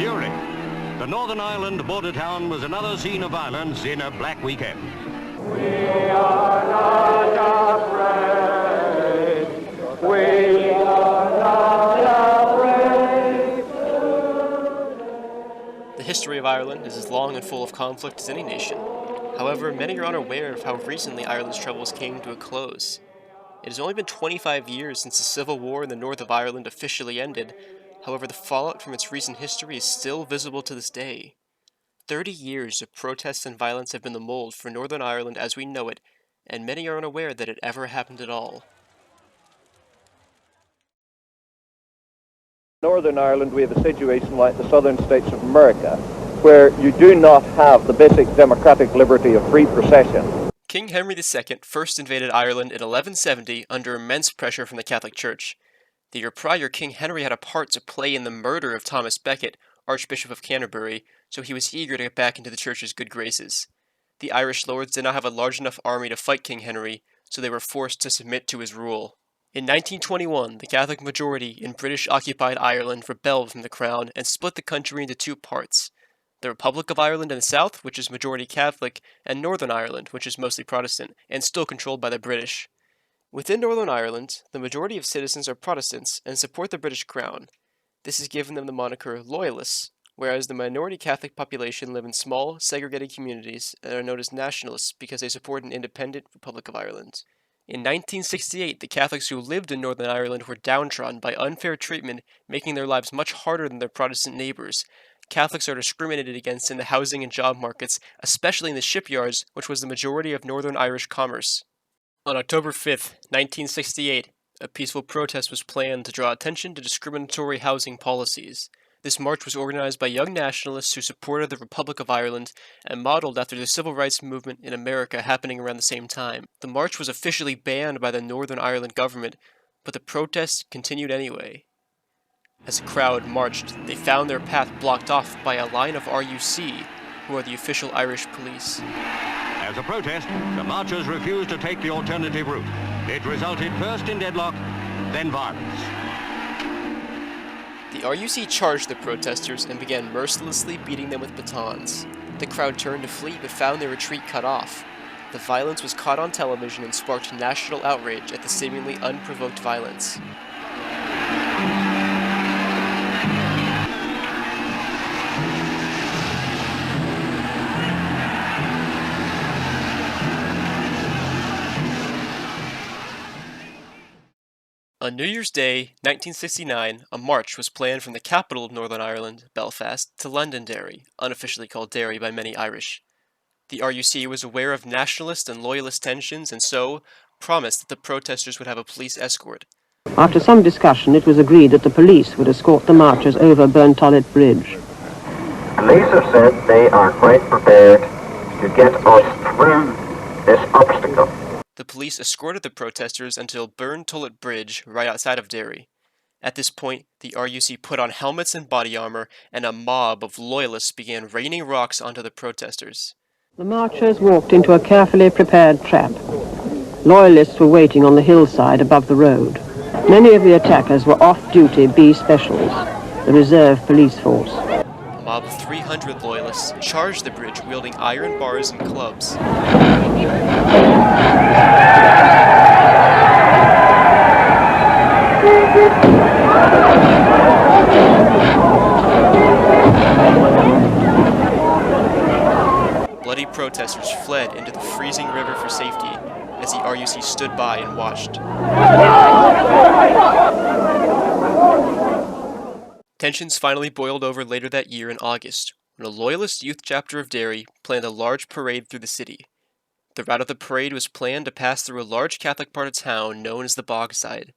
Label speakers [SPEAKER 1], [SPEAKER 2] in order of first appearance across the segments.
[SPEAKER 1] Newry. The Northern Ireland border town was another scene of violence in a black weekend.
[SPEAKER 2] We are not afraid. We are not afraid.
[SPEAKER 3] The history of Ireland is as long and full of conflict as any nation. However, many are unaware of how recently Ireland's troubles came to a close. It has only been 25 years since the Civil War in the north of Ireland officially ended. However, the fallout from its recent history is still visible to this day. 30 years of protests and violence have been the mold for Northern Ireland as we know it, and many are unaware that it ever happened at all.
[SPEAKER 4] Northern Ireland, we have a situation like the southern states of America, where you do not have the basic democratic liberty of free procession.
[SPEAKER 3] King Henry II first invaded Ireland in 1170 under immense pressure from the Catholic Church. The year prior, King Henry had a part to play in the murder of Thomas Becket, Archbishop of Canterbury, so he was eager to get back into the Church's good graces. The Irish lords did not have a large enough army to fight King Henry, so they were forced to submit to his rule. In 1921, the Catholic majority in British-occupied Ireland rebelled from the Crown and split the country into two parts: the Republic of Ireland in the south, which is majority Catholic, and Northern Ireland, which is mostly Protestant, and still controlled by the British. Within Northern Ireland, the majority of citizens are Protestants and support the British Crown. This has given them the moniker Loyalists, whereas the minority Catholic population live in small, segregated communities and are known as Nationalists because they support an independent Republic of Ireland. In 1968, the Catholics who lived in Northern Ireland were downtrodden by unfair treatment, making their lives much harder than their Protestant neighbors. Catholics are discriminated against in the housing and job markets, especially in the shipyards, which was the majority of Northern Irish commerce. On October 5, 1968, a peaceful protest was planned to draw attention to discriminatory housing policies. This march was organized by young nationalists who supported the Republic of Ireland and modeled after the civil rights movement in America happening around the same time. The march was officially banned by the Northern Ireland government, but the protests continued anyway. As the crowd marched, they found their path blocked off by a line of RUC, who are the official Irish police.
[SPEAKER 1] As a protest, the marchers refused to take the alternative route. It resulted first in deadlock, then violence.
[SPEAKER 3] The RUC charged the protesters and began mercilessly beating them with batons. The crowd turned to flee but found their retreat cut off. The violence was caught on television and sparked national outrage at the seemingly unprovoked violence. On New Year's Day, 1969, a march was planned from the capital of Northern Ireland, Belfast, to Londonderry, unofficially called Derry by many Irish. The RUC was aware of nationalist and loyalist tensions and so promised that the protesters would have a police escort.
[SPEAKER 5] After some discussion, it was agreed that the police would escort the marchers over Burntollett Bridge.
[SPEAKER 6] Police have said they are quite prepared to get us through this obstacle.
[SPEAKER 3] The police escorted the protesters until Burntollett Bridge, right outside of Derry. At this point, the RUC put on helmets and body armor, and a mob of loyalists began raining rocks onto the protesters.
[SPEAKER 5] The marchers walked into a carefully prepared trap. Loyalists were waiting on the hillside above the road. Many of the attackers were off-duty B Specials, the reserve police force.
[SPEAKER 3] A mob of 300 loyalists charged the bridge wielding iron bars and clubs. Bloody protesters fled into the freezing river for safety as the RUC stood by and watched. Tensions finally boiled over later that year in August, when a loyalist youth chapter of Derry planned a large parade through the city. The route of the parade was planned to pass through a large Catholic part of town known as the Bogside.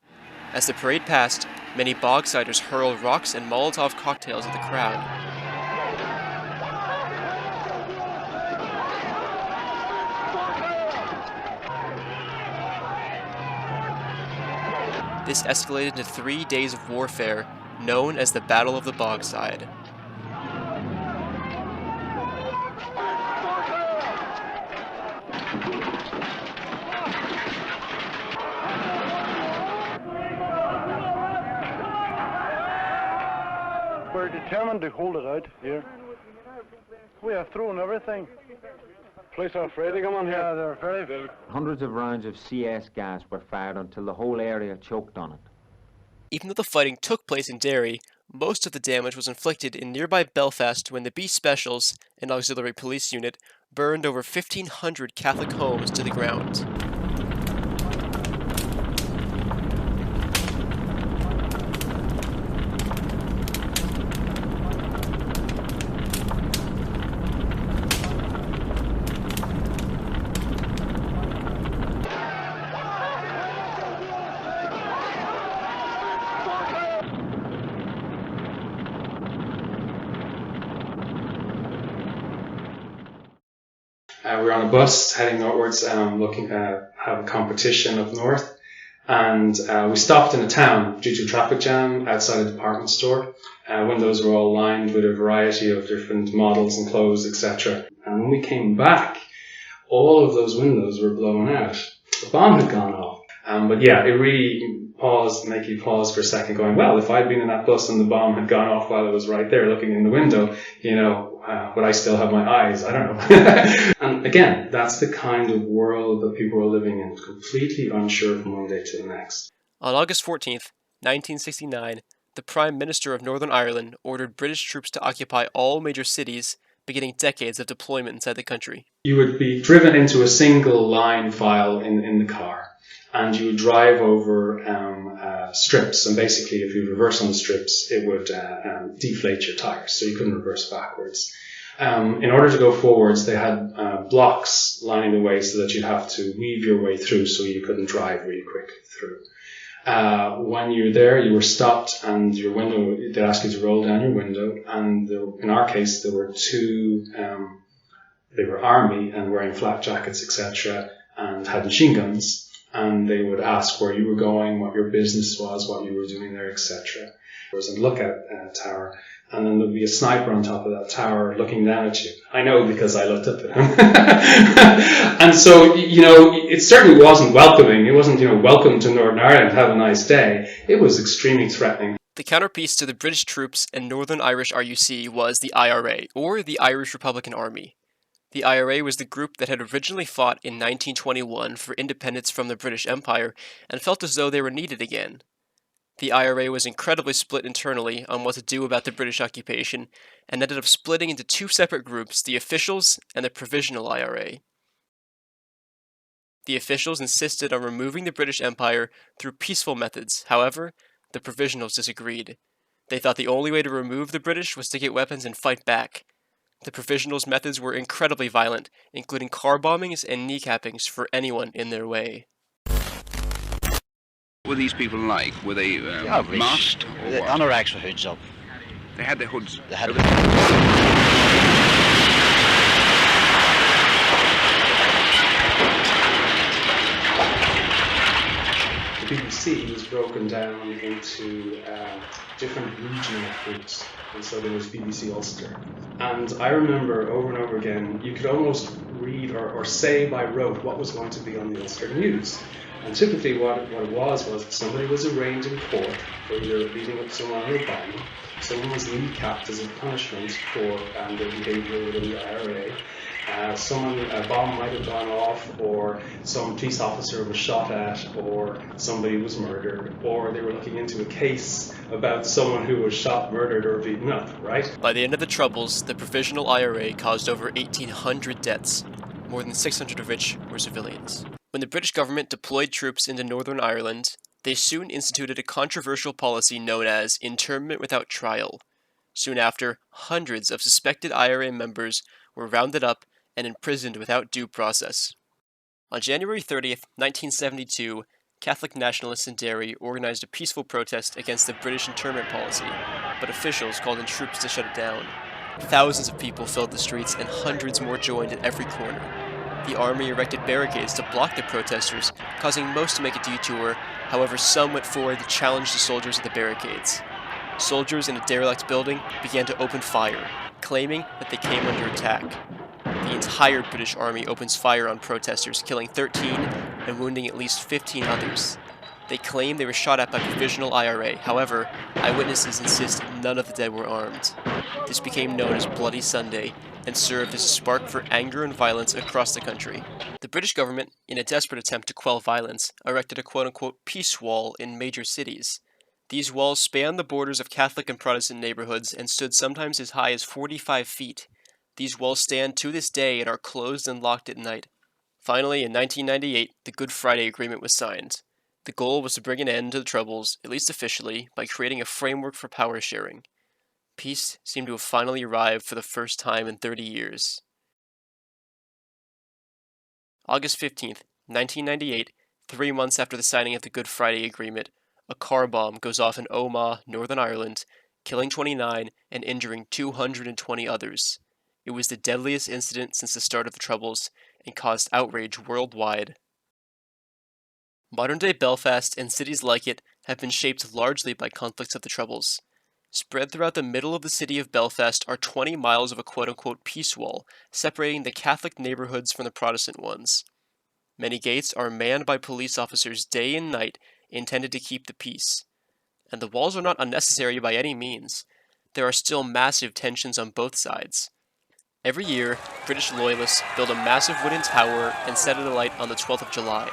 [SPEAKER 3] As the parade passed, many Bogsiders hurled rocks and Molotov cocktails at the crowd. This escalated into 3 days of warfare, known as the Battle of the Bogside.
[SPEAKER 4] We're
[SPEAKER 7] determined to hold it out here. We have thrown everything. Police are afraid to come on here. Yeah, they're very.
[SPEAKER 8] Hundreds of rounds of CS gas were fired until the whole area choked on it.
[SPEAKER 3] Even though the fighting took place in Derry, most of the damage was inflicted in nearby Belfast when the Beast Specials, an auxiliary police unit, burned over 1,500 Catholic homes to the ground.
[SPEAKER 9] We were on a bus heading northwards, looking to have a competition up north, and we stopped in a town due to a traffic jam outside a department store. Windows were all lined with a variety of different models and clothes, etc. And when we came back, all of those windows were blown out. The bomb had gone off. But yeah, it really make you pause for a second going, well, if I'd been in that bus and the bomb had gone off while I was right there looking in the window, would I still have my eyes? I don't know. And again, that's the kind of world that people are living in, completely unsure from one day to the next.
[SPEAKER 3] On August 14th, 1969, the Prime Minister of Northern Ireland ordered British troops to occupy all major cities, beginning decades of deployment inside the country.
[SPEAKER 9] You would be driven into a single line file in the car, and you would drive over strips, and basically if you reverse on the strips, it would deflate your tires, so you couldn't reverse backwards. In order to go forwards, they had blocks lining the way so that you'd have to weave your way through, so you couldn't drive really quick through. When you're there, you were stopped, and your window, they'd ask you to roll down your window, and in our case, there were two, they were army and wearing flak jackets, etc., and had machine guns. And they would ask where you were going, what your business was, what you were doing there, etc. There was a lookout tower, and then there'd be a sniper on top of that tower looking down at you. I know because I looked up at him. And so, it certainly wasn't welcoming. It wasn't, welcome to Northern Ireland, have a nice day. It was extremely threatening.
[SPEAKER 3] The counterpiece to the British troops and Northern Irish RUC was the IRA, or the Irish Republican Army. The IRA was the group that had originally fought in 1921 for independence from the British Empire and felt as though they were needed again. The IRA was incredibly split internally on what to do about the British occupation and ended up splitting into two separate groups, the Officials and the Provisional IRA. The Officials insisted on removing the British Empire through peaceful methods. However, the Provisionals disagreed. They thought the only way to remove the British was to get weapons and fight back. The Provisionals' methods were incredibly violent, including car bombings and kneecappings for anyone in their way.
[SPEAKER 10] What were these people like? Were they masked?
[SPEAKER 11] The anoraks with hoods up.
[SPEAKER 10] They had their hoods.
[SPEAKER 11] They had
[SPEAKER 9] The BBC was broken down into different regional groups, and so there was BBC Ulster. And I remember over and over again, you could almost read or say by rote what was going to be on the Ulster News. And typically what it was somebody was arraigned in court for either beating up someone or bombing. Someone was kneecapped as a punishment for their behaviour within the IRA. A bomb might have gone off, or some police officer was shot at, or somebody was murdered, or they were looking into a case about someone who was shot, murdered, or beaten up, right?
[SPEAKER 3] By the end of the Troubles, the Provisional IRA caused over 1,800 deaths, more than 600 of which were civilians. When the British government deployed troops into Northern Ireland, they soon instituted a controversial policy known as internment without trial. Soon after, hundreds of suspected IRA members were rounded up and imprisoned without due process. On January 30th, 1972, Catholic nationalists in Derry organized a peaceful protest against the British internment policy, but officials called in troops to shut it down. Thousands of people filled the streets and hundreds more joined at every corner. The army erected barricades to block the protesters, causing most to make a detour. However, some went forward to challenge the soldiers at the barricades. Soldiers in a derelict building began to open fire, claiming that they came under attack. The entire British Army opens fire on protesters, killing 13 and wounding at least 15 others. They claim they were shot at by Provisional IRA. However, Eyewitnesses insist none of the dead were armed. This became known as Bloody Sunday and served as a spark for anger and violence across the country. The British government, in a desperate attempt to quell violence, erected a quote-unquote peace wall in major cities. These walls spanned the borders of Catholic and Protestant neighborhoods and stood sometimes as high as 45 feet. These walls stand to this day and are closed and locked at night. Finally, in 1998, the Good Friday Agreement was signed. The goal was to bring an end to the Troubles, at least officially, by creating a framework for power sharing. Peace seemed to have finally arrived for the first time in 30 years. August 15th, 1998, 3 months after the signing of the Good Friday Agreement, a car bomb goes off in Omagh, Northern Ireland, killing 29 and injuring 220 others. It was the deadliest incident since the start of the Troubles and caused outrage worldwide. Modern-day Belfast and cities like it have been shaped largely by conflicts of the Troubles. Spread throughout the middle of the city of Belfast are 20 miles of a quote-unquote peace wall, separating the Catholic neighborhoods from the Protestant ones. Many gates are manned by police officers day and night, intended to keep the peace. And the walls are not unnecessary by any means. There are still massive tensions on both sides. Every year, British loyalists build a massive wooden tower and set it alight on the 12th of July.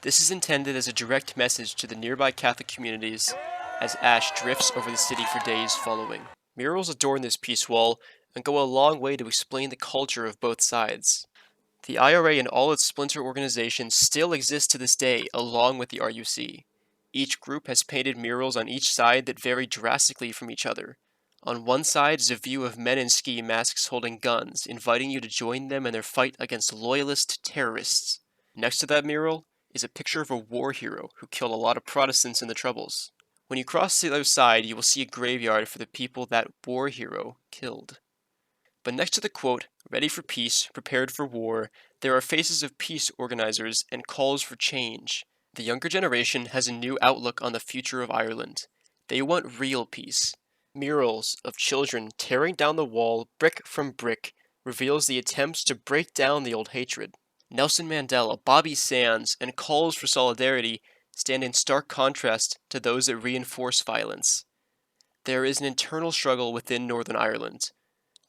[SPEAKER 3] This is intended as a direct message to the nearby Catholic communities as ash drifts over the city for days following. Murals adorn this peace wall and go a long way to explain the culture of both sides. The IRA and all its splinter organizations still exist to this day, along with the RUC. Each group has painted murals on each side that vary drastically from each other. On one side is a view of men in ski masks holding guns, inviting you to join them in their fight against loyalist terrorists. Next to that mural is a picture of a war hero who killed a lot of Protestants in the Troubles. When you cross the other side, you will see a graveyard for the people that war hero killed. But next to the quote, "Ready for peace, prepared for war," there are faces of peace organizers and calls for change. The younger generation has a new outlook on the future of Ireland. They want real peace. Murals of children tearing down the wall brick from brick reveals the attempts to break down the old hatred. Nelson Mandela, Bobby Sands, and calls for solidarity stand in stark contrast to those that reinforce violence. There is an internal struggle within Northern Ireland.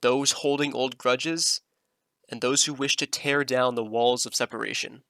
[SPEAKER 3] Those holding old grudges, and those who wish to tear down the walls of separation.